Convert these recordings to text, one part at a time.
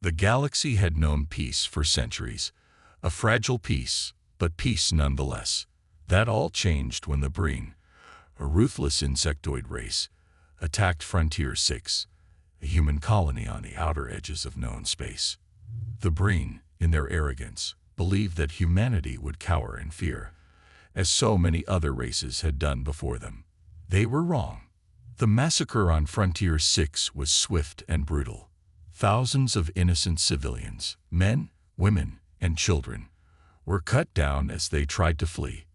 The galaxy had known peace for centuries, a fragile peace, but peace nonetheless. That all changed when the Breen, a ruthless insectoid race, attacked Frontier 6, a human colony on the outer edges of known space. The Breen, in their arrogance, believed that humanity would cower in fear, as so many other races had done before them. They were wrong. The massacre on Frontier 6 was swift and brutal. Thousands of innocent civilians, men, women, and children, were cut down as they tried to flee.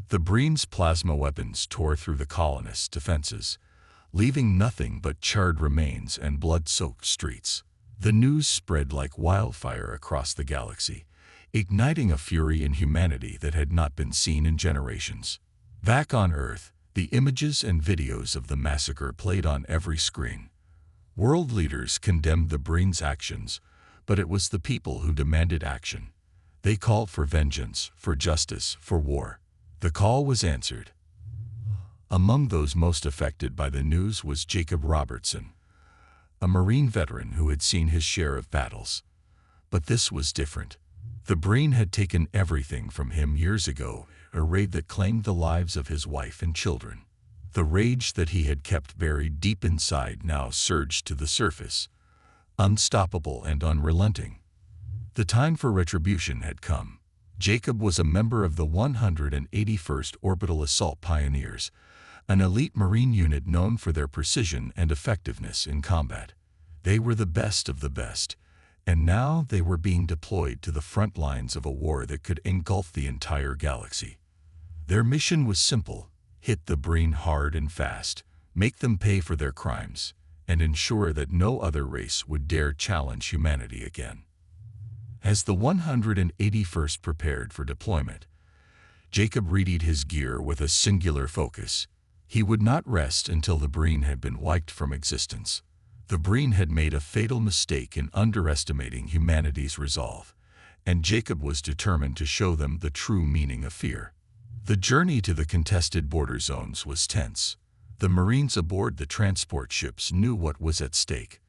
The Breen's plasma weapons tore through the colonists' defenses, leaving nothing but charred remains and blood-soaked streets. The news spread like wildfire across the galaxy, igniting a fury in humanity that had not been seen in generations. Back on Earth, the images and videos of the massacre played on every screen. World leaders condemned the Breen's actions, but it was the people who demanded action. They called for vengeance, for justice, for war. The call was answered. Among those most affected by the news was Jacob Robertson, a Marine veteran who had seen his share of battles. But this was different. The Breen had taken everything from him years ago, a raid that claimed the lives of his wife and children. The rage that he had kept buried deep inside now surged to the surface, unstoppable and unrelenting. The time for retribution had come. Jacob was a member of the 181st Orbital Assault Pioneers, an elite Marine unit known for their precision and effectiveness in combat. They were the best of the best, and now they were being deployed to the front lines of a war that could engulf the entire galaxy. Their mission was simple: hit the Breen hard and fast, make them pay for their crimes, and ensure that no other race would dare challenge humanity again. As the 181st prepared for deployment, Jacob readied his gear with a singular focus. He would not rest until the Breen had been wiped from existence. The Breen had made a fatal mistake in underestimating humanity's resolve, and Jacob was determined to show them the true meaning of fear. The journey to the contested border zones was tense. The Marines aboard the transport ships knew what was at stake.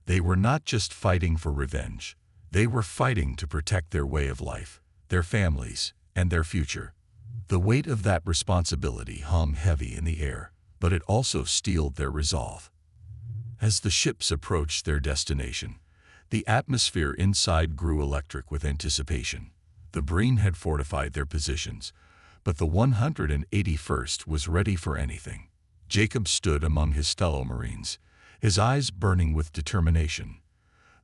They were not just fighting for revenge. They were fighting to protect their way of life, their families, and their future. The weight of that responsibility hung heavy in the air, but it also steeled their resolve. As the ships approached their destination, the atmosphere inside grew electric with anticipation. The Breen had fortified their positions, but the 181st was ready for anything. Jacob stood among his fellow Marines, his eyes burning with determination.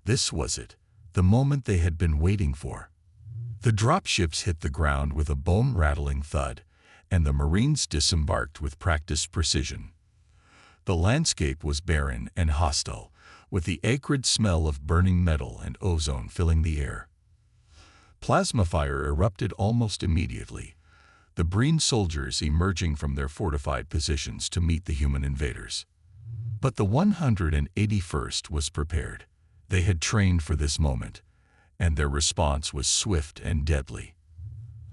This was it, the moment they had been waiting for. The dropships hit the ground with a bone-rattling thud, and the Marines disembarked with practiced precision. The landscape was barren and hostile, with the acrid smell of burning metal and ozone filling the air. Plasma fire erupted almost immediately, the Breen soldiers emerging from their fortified positions to meet the human invaders. But the 181st was prepared. They had trained for this moment, and their response was swift and deadly.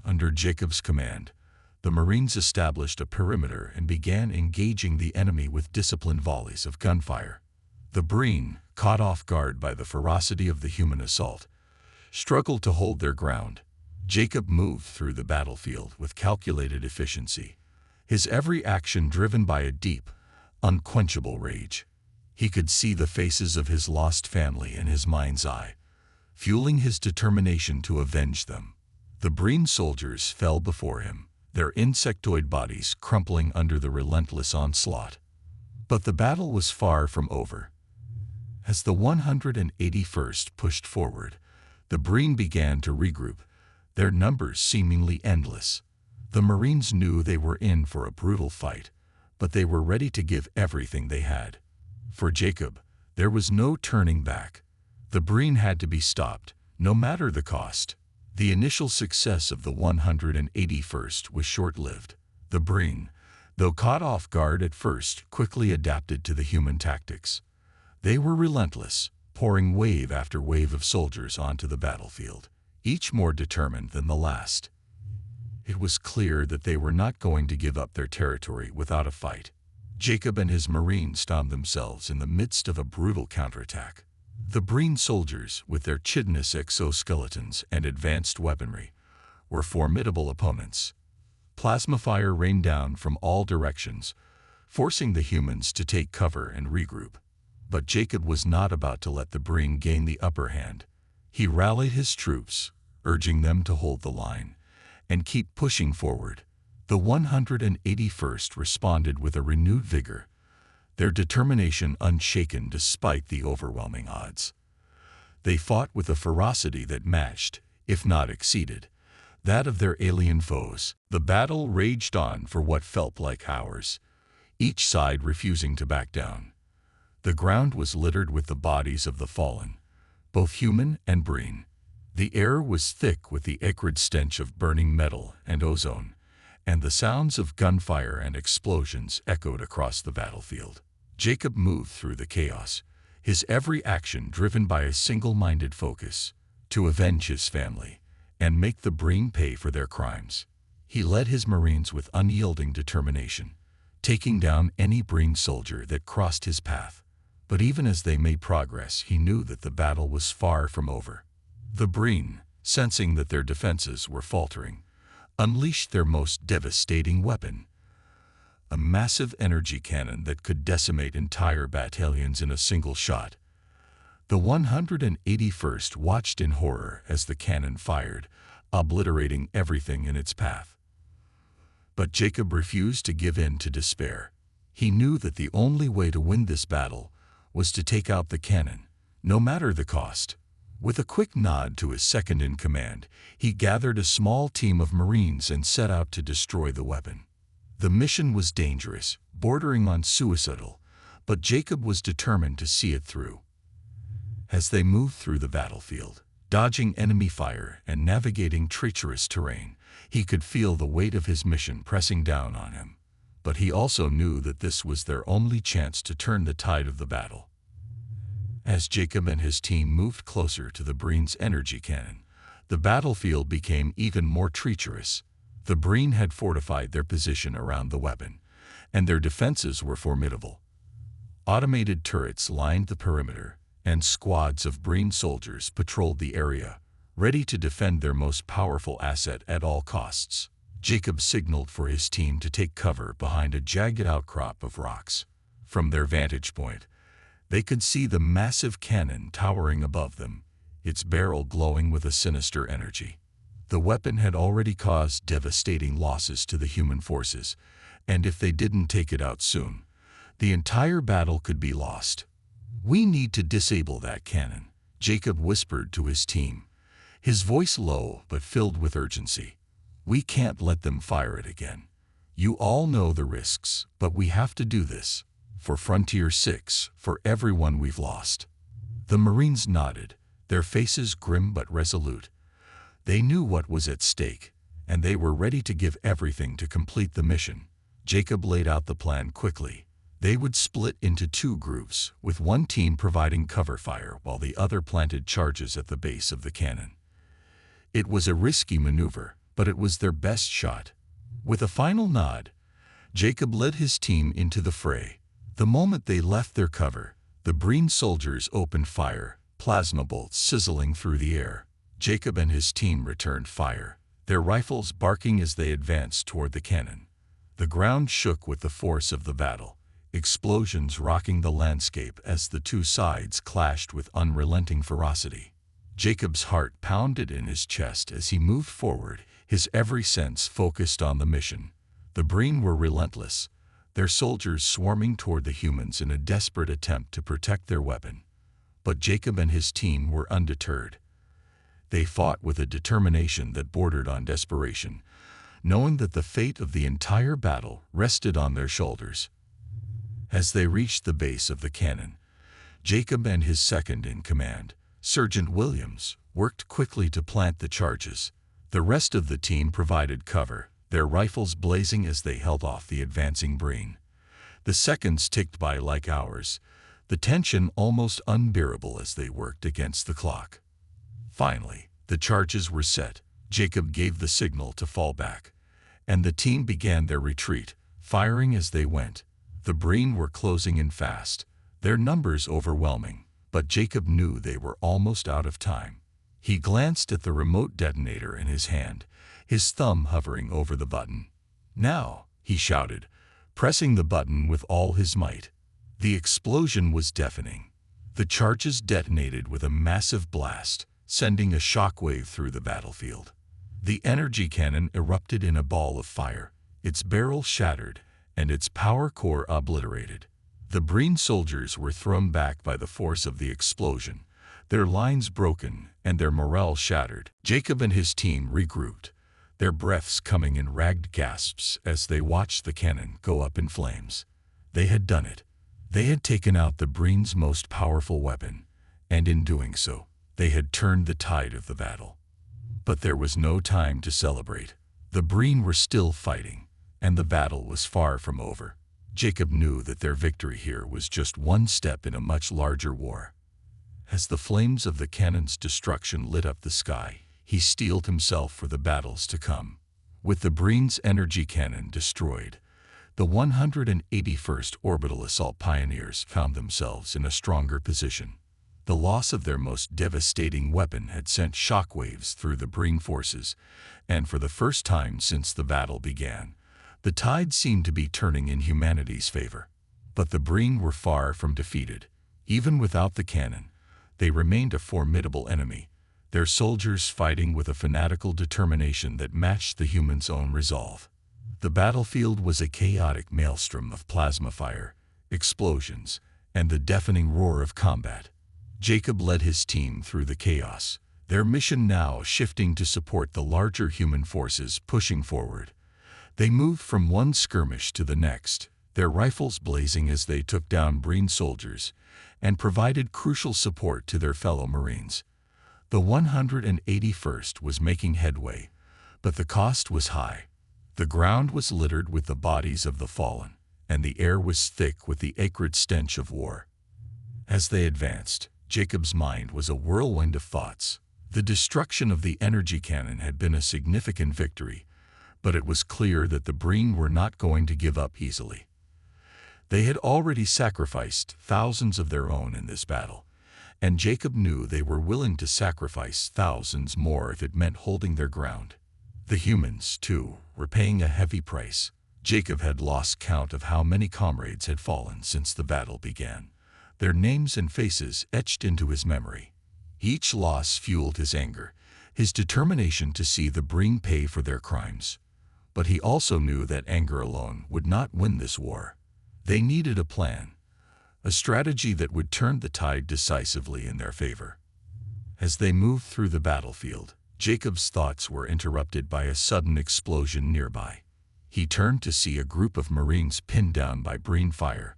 Under Jacob's command, the Marines established a perimeter and began engaging the enemy with disciplined volleys of gunfire. The Breen, caught off guard by the ferocity of the human assault, struggled to hold their ground. Jacob moved through the battlefield with calculated efficiency, his every action driven by a deep, unquenchable rage. He could see the faces of his lost family in his mind's eye, fueling his determination to avenge them. The Breen soldiers fell before him, their insectoid bodies crumpling under the relentless onslaught. But the battle was far from over. As the 181st pushed forward, the Breen began to regroup, their numbers seemingly endless. The Marines knew they were in for a brutal fight, but they were ready to give everything they had. For Jacob, there was no turning back. The Breen had to be stopped, no matter the cost. The initial success of the 181st was short-lived. The Breen, though caught off guard at first, quickly adapted to the human tactics. They were relentless, pouring wave after wave of soldiers onto the battlefield, each more determined than the last. It was clear that they were not going to give up their territory without a fight. Jacob and his Marines found themselves in the midst of a brutal counterattack. The Breen soldiers, with their chitinous exoskeletons and advanced weaponry, were formidable opponents. Plasma fire rained down from all directions, forcing the humans to take cover and regroup. But Jacob was not about to let the Breen gain the upper hand. He rallied his troops, urging them to hold the line and keep pushing forward. The 181st responded with a renewed vigor, their determination unshaken despite the overwhelming odds. They fought with a ferocity that matched, if not exceeded, that of their alien foes. The battle raged on for what felt like hours, each side refusing to back down. The ground was littered with the bodies of the fallen, both human and Breen. The air was thick with the acrid stench of burning metal and ozone, and the sounds of gunfire and explosions echoed across the battlefield. Jacob moved through the chaos, his every action driven by a single-minded focus to avenge his family and make the Breen pay for their crimes. He led his Marines with unyielding determination, taking down any Breen soldier that crossed his path. But even as they made progress, he knew that the battle was far from over. The Breen, sensing that their defenses were faltering, unleashed their most devastating weapon, a massive energy cannon that could decimate entire battalions in a single shot. The 181st watched in horror as the cannon fired, obliterating everything in its path. But Jacob refused to give in to despair. He knew that the only way to win this battle was to take out the cannon, no matter the cost. With a quick nod to his second-in-command, he gathered a small team of Marines and set out to destroy the weapon. The mission was dangerous, bordering on suicidal, but Jacob was determined to see it through. As they moved through the battlefield, dodging enemy fire and navigating treacherous terrain, he could feel the weight of his mission pressing down on him. But he also knew that this was their only chance to turn the tide of the battle. As Jacob and his team moved closer to the Breen's energy cannon, the battlefield became even more treacherous. The Breen had fortified their position around the weapon, and their defenses were formidable. Automated turrets lined the perimeter, and squads of Breen soldiers patrolled the area, ready to defend their most powerful asset at all costs. Jacob signaled for his team to take cover behind a jagged outcrop of rocks. From their vantage point, they could see the massive cannon towering above them, its barrel glowing with a sinister energy. The weapon had already caused devastating losses to the human forces, and if they didn't take it out soon, the entire battle could be lost. "We need to disable that cannon," Jacob whispered to his team, his voice low but filled with urgency. "We can't let them fire it again. You all know the risks, but we have to do this. For Frontier 6, for everyone we've lost." The Marines nodded, their faces grim but resolute. They knew what was at stake, and they were ready to give everything to complete the mission. Jacob laid out the plan quickly. They would split into two groups, with one team providing cover fire while the other planted charges at the base of the cannon. It was a risky maneuver, but it was their best shot. With a final nod, Jacob led his team into the fray. The moment they left their cover, the Breen soldiers opened fire, plasma bolts sizzling through the air. Jacob and his team returned fire, their rifles barking as they advanced toward the cannon. The ground shook with the force of the battle, explosions rocking the landscape as the two sides clashed with unrelenting ferocity. Jacob's heart pounded in his chest as he moved forward, his every sense focused on the mission. The Breen were relentless, their soldiers swarming toward the humans in a desperate attempt to protect their weapon. But Jacob and his team were undeterred. They fought with a determination that bordered on desperation, knowing that the fate of the entire battle rested on their shoulders. As they reached the base of the cannon, Jacob and his second-in-command, Sergeant Williams, worked quickly to plant the charges. The rest of the team provided cover, their rifles blazing as they held off the advancing Breen. The seconds ticked by like hours, the tension almost unbearable as they worked against the clock. Finally, the charges were set. Jacob gave the signal to fall back, and the team began their retreat, firing as they went. The Breen were closing in fast, their numbers overwhelming, but Jacob knew they were almost out of time. He glanced at the remote detonator in his hand, his thumb hovering over the button. "Now," he shouted, pressing the button with all his might. The explosion was deafening. The charges detonated with a massive blast, sending a shockwave through the battlefield. The energy cannon erupted in a ball of fire, its barrel shattered, and its power core obliterated. The Breen soldiers were thrown back by the force of the explosion, their lines broken and their morale shattered. Jacob and his team regrouped, their breaths coming in ragged gasps as they watched the cannon go up in flames. They had done it. They had taken out the Breen's most powerful weapon, and in doing so, they had turned the tide of the battle. But there was no time to celebrate. The Breen were still fighting, and the battle was far from over. Jacob knew that their victory here was just one step in a much larger war. As the flames of the cannon's destruction lit up the sky, he steeled himself for the battles to come. With the Breen's energy cannon destroyed, the 181st Orbital Assault Pioneers found themselves in a stronger position. The loss of their most devastating weapon had sent shockwaves through the Breen forces, and for the first time since the battle began, the tide seemed to be turning in humanity's favor. But the Breen were far from defeated. Even without the cannon, they remained a formidable enemy, their soldiers fighting with a fanatical determination that matched the humans' own resolve. The battlefield was a chaotic maelstrom of plasma fire, explosions, and the deafening roar of combat. Jacob led his team through the chaos, their mission now shifting to support the larger human forces pushing forward. They moved from one skirmish to the next, their rifles blazing as they took down Breen soldiers, and provided crucial support to their fellow Marines. The 181st was making headway, but the cost was high. The ground was littered with the bodies of the fallen, and the air was thick with the acrid stench of war. As they advanced, Jacob's mind was a whirlwind of thoughts. The destruction of the energy cannon had been a significant victory, but it was clear that the Breen were not going to give up easily. They had already sacrificed thousands of their own in this battle, and Jacob knew they were willing to sacrifice thousands more if it meant holding their ground. The humans, too, were paying a heavy price. Jacob had lost count of how many comrades had fallen since the battle began, their names and faces etched into his memory. Each loss fueled his anger, his determination to see the Breen pay for their crimes. But he also knew that anger alone would not win this war. They needed a plan, a strategy that would turn the tide decisively in their favor. As they moved through the battlefield, Jacob's thoughts were interrupted by a sudden explosion nearby. He turned to see a group of Marines pinned down by Breen fire,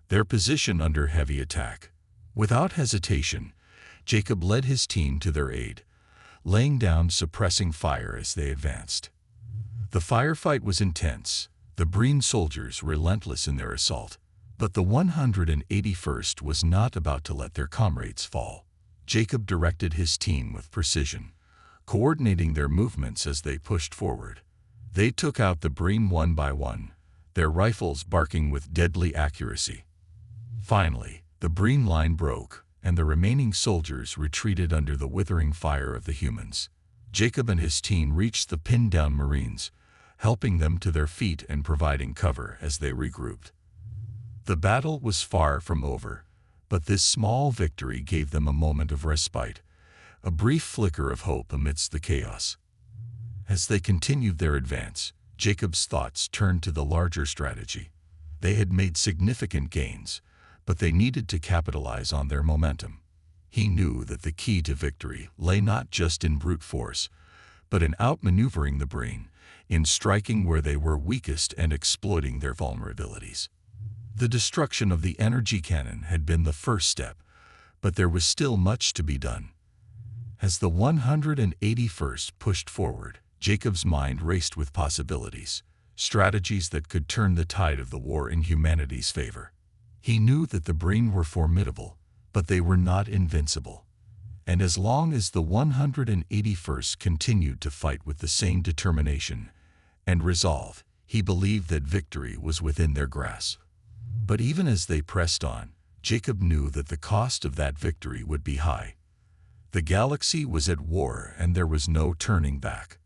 their position under heavy attack. Without hesitation, Jacob led his team to their aid, laying down suppressing fire as they advanced. The firefight was intense, the Breen soldiers relentless in their assault, but the 181st was not about to let their comrades fall. Jacob directed his team with precision, coordinating their movements as they pushed forward. They took out the Breen one by one, their rifles barking with deadly accuracy. Finally, the Breen line broke, and the remaining soldiers retreated under the withering fire of the humans. Jacob and his team reached the pinned-down Marines, helping them to their feet and providing cover as they regrouped. The battle was far from over, but this small victory gave them a moment of respite, a brief flicker of hope amidst the chaos. As they continued their advance, Jacob's thoughts turned to the larger strategy. They had made significant gains, but they needed to capitalize on their momentum. He knew that the key to victory lay not just in brute force, but in outmaneuvering the Breen, in striking where they were weakest and exploiting their vulnerabilities. The destruction of the energy cannon had been the first step, but there was still much to be done. As the 181st pushed forward, Jacob's mind raced with possibilities, strategies that could turn the tide of the war in humanity's favor. He knew that the Breen were formidable, but they were not invincible. And as long as the 181st continued to fight with the same determination and resolve, he believed that victory was within their grasp. But even as they pressed on, Jacob knew that the cost of that victory would be high. The galaxy was at war and there was no turning back.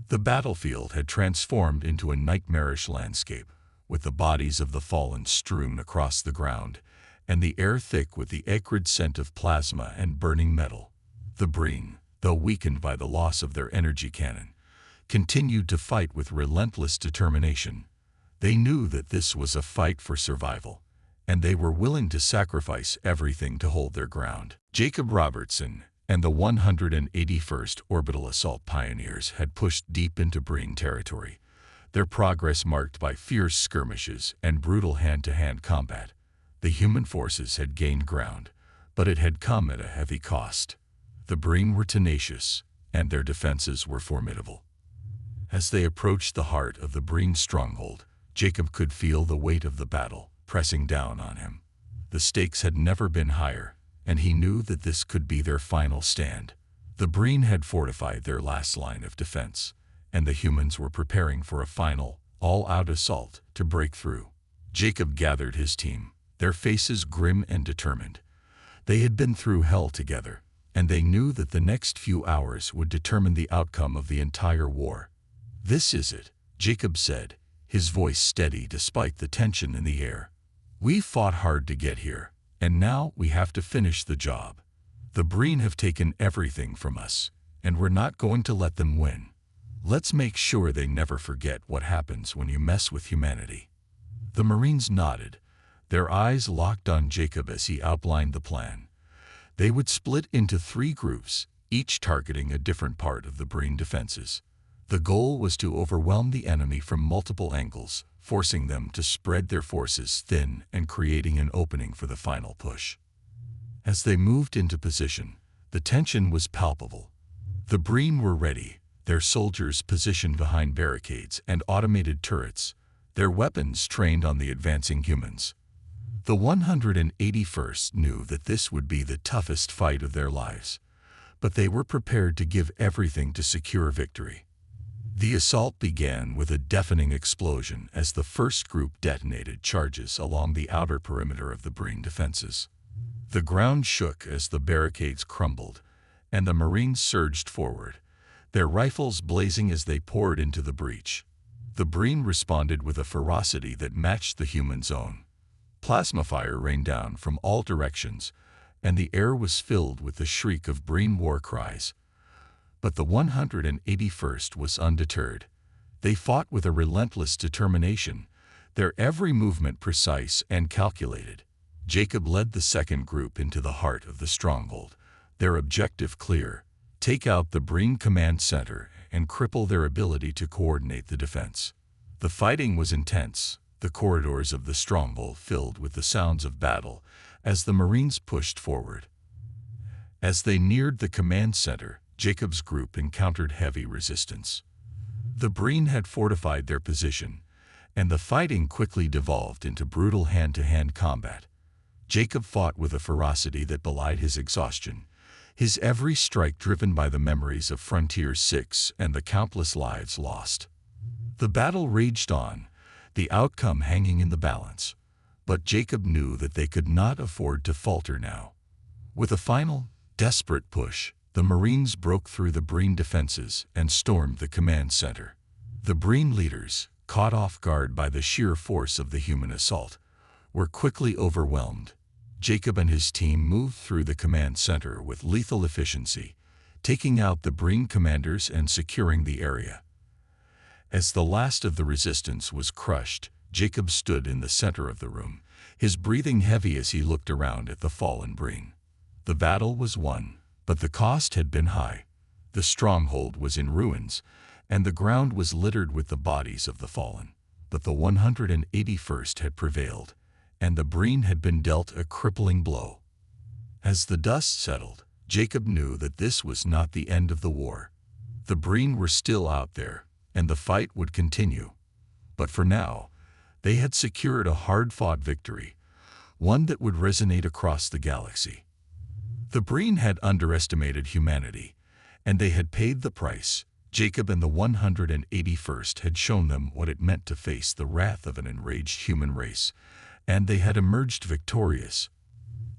The battlefield had transformed into a nightmarish landscape, with the bodies of the fallen strewn across the ground, and the air thick with the acrid scent of plasma and burning metal. The Breen, though weakened by the loss of their energy cannon, continued to fight with relentless determination. They knew that this was a fight for survival, and they were willing to sacrifice everything to hold their ground. Jacob Robertson and the 181st Orbital Assault Pioneers had pushed deep into Breen territory, their progress marked by fierce skirmishes and brutal hand-to-hand combat. The human forces had gained ground, but it had come at a heavy cost. The Breen were tenacious, and their defenses were formidable. As they approached the heart of the Breen stronghold, Jacob could feel the weight of the battle pressing down on him. The stakes had never been higher, and he knew that this could be their final stand. The Breen had fortified their last line of defense, and the humans were preparing for a final, all-out assault to break through. Jacob gathered his team, their faces grim and determined. They had been through hell together, and they knew that the next few hours would determine the outcome of the entire war. "This is it," Jacob said, his voice steady despite the tension in the air. "We fought hard to get here, and now we have to finish the job. The Breen have taken everything from us, and we're not going to let them win. Let's make sure they never forget what happens when you mess with humanity." The Marines nodded, their eyes locked on Jacob as he outlined the plan. They would split into 3 groups, each targeting a different part of the Breen defenses. The goal was to overwhelm the enemy from multiple angles, forcing them to spread their forces thin and creating an opening for the final push. As they moved into position, the tension was palpable. The Breen were ready, their soldiers positioned behind barricades and automated turrets, their weapons trained on the advancing humans. The 181st knew that this would be the toughest fight of their lives, but they were prepared to give everything to secure victory. The assault began with a deafening explosion as the first group detonated charges along the outer perimeter of the Breen defenses. The ground shook as the barricades crumbled, and the Marines surged forward, their rifles blazing as they poured into the breach. The Breen responded with a ferocity that matched the humans' own. Plasma fire rained down from all directions, and the air was filled with the shriek of Breen war cries. But the 181st was undeterred. They fought with a relentless determination, their every movement precise and calculated. Jacob led the second group into the heart of the stronghold, their objective clear: take out the Breen command center and cripple their ability to coordinate the defense. The fighting was intense, the corridors of the stronghold filled with the sounds of battle as the Marines pushed forward. As they neared the command center, Jacob's group encountered heavy resistance. The Breen had fortified their position, and the fighting quickly devolved into brutal hand-to-hand combat. Jacob fought with a ferocity that belied his exhaustion, his every strike driven by the memories of Frontier 6 and the countless lives lost. The battle raged on, the outcome hanging in the balance, but Jacob knew that they could not afford to falter now. With a final, desperate push, the Marines broke through the Breen defenses and stormed the command center. The Breen leaders, caught off guard by the sheer force of the human assault, were quickly overwhelmed. Jacob and his team moved through the command center with lethal efficiency, taking out the Breen commanders and securing the area. As the last of the resistance was crushed, Jacob stood in the center of the room, his breathing heavy as he looked around at the fallen Breen. The battle was won, but the cost had been high. The stronghold was in ruins, and the ground was littered with the bodies of the fallen. But the 181st had prevailed, and the Breen had been dealt a crippling blow. As the dust settled, Jacob knew that this was not the end of the war. The Breen were still out there, and the fight would continue. But for now, they had secured a hard-fought victory, one that would resonate across the galaxy. The Breen had underestimated humanity, and they had paid the price. Jacob and the 181st had shown them what it meant to face the wrath of an enraged human race, and they had emerged victorious,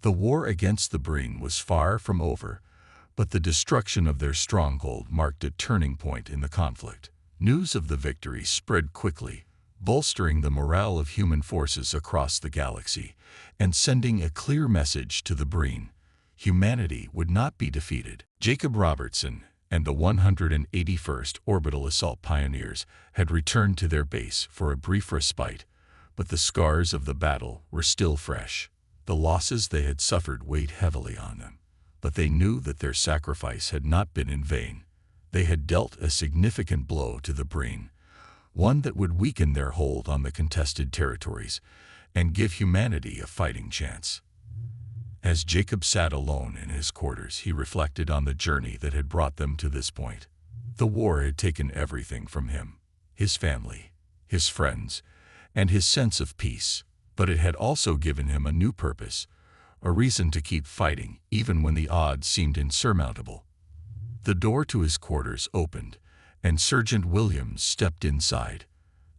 The war against the Breen was far from over, but the destruction of their stronghold marked a turning point in the conflict. News of the victory spread quickly, bolstering the morale of human forces across the galaxy and sending a clear message to the Breen: humanity would not be defeated. Jacob Robertson and the 181st Orbital Assault Pioneers had returned to their base for a brief respite, but the scars of the battle were still fresh. The losses they had suffered weighed heavily on them, but they knew that their sacrifice had not been in vain. They had dealt a significant blow to the Breen, one that would weaken their hold on the contested territories and give humanity a fighting chance. As Jacob sat alone in his quarters, he reflected on the journey that had brought them to this point. The war had taken everything from him: his family, his friends, and his sense of peace. But it had also given him a new purpose, a reason to keep fighting even when the odds seemed insurmountable. The door to his quarters opened, and Sergeant Williams stepped inside.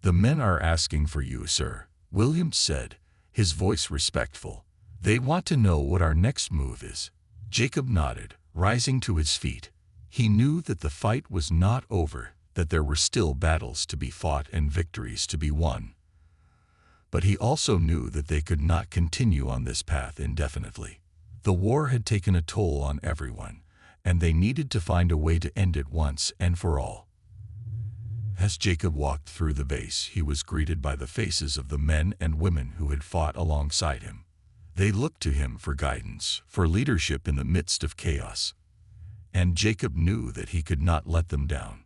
"The men are asking for you, sir," Williams said, his voice respectful. "They want to know what our next move is." Jacob nodded, rising to his feet. He knew that the fight was not over, that there were still battles to be fought and victories to be won. But he also knew that they could not continue on this path indefinitely. The war had taken a toll on everyone, and they needed to find a way to end it once and for all. As Jacob walked through the base, he was greeted by the faces of the men and women who had fought alongside him. They looked to him for guidance, for leadership in the midst of chaos. And Jacob knew that he could not let them down.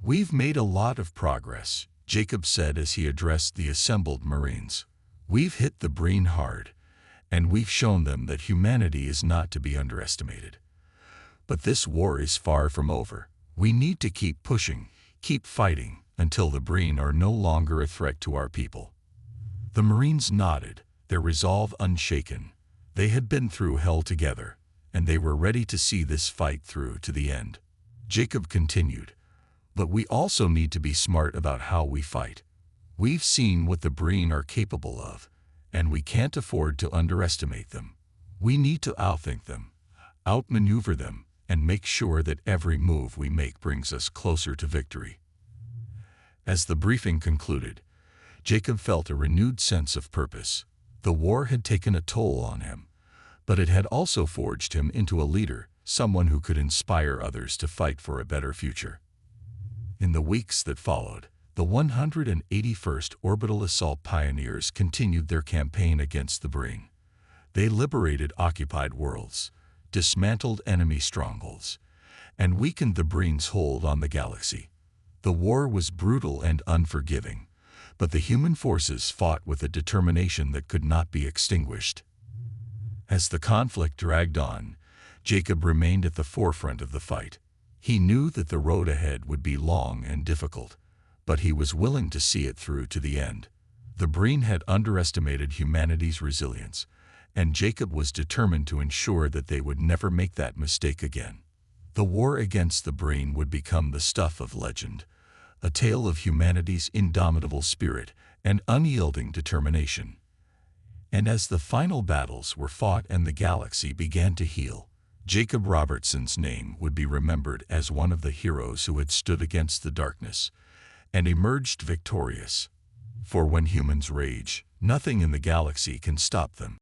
"We've made a lot of progress," Jacob said as he addressed the assembled Marines. "We've hit the Breen hard, and we've shown them that humanity is not to be underestimated. But this war is far from over. We need to keep pushing, keep fighting, until the Breen are no longer a threat to our people." The Marines nodded, their resolve unshaken. They had been through hell together, and they were ready to see this fight through to the end. Jacob continued, "But we also need to be smart about how we fight. We've seen what the Breen are capable of, and we can't afford to underestimate them. We need to outthink them, outmaneuver them, and make sure that every move we make brings us closer to victory." As the briefing concluded, Jacob felt a renewed sense of purpose. The war had taken a toll on him, but it had also forged him into a leader, someone who could inspire others to fight for a better future. In the weeks that followed, the 181st Orbital Assault Pioneers continued their campaign against the Breen. They liberated occupied worlds, dismantled enemy strongholds, and weakened the Breen's hold on the galaxy. The war was brutal and unforgiving, but the human forces fought with a determination that could not be extinguished. As the conflict dragged on, Jacob remained at the forefront of the fight. He knew that the road ahead would be long and difficult, but he was willing to see it through to the end. The Breen had underestimated humanity's resilience, and Jacob was determined to ensure that they would never make that mistake again. The war against the Breen would become the stuff of legend, a tale of humanity's indomitable spirit and unyielding determination. And as the final battles were fought and the galaxy began to heal, Jacob Robertson's name would be remembered as one of the heroes who had stood against the darkness and emerged victorious. For when humans rage, nothing in the galaxy can stop them.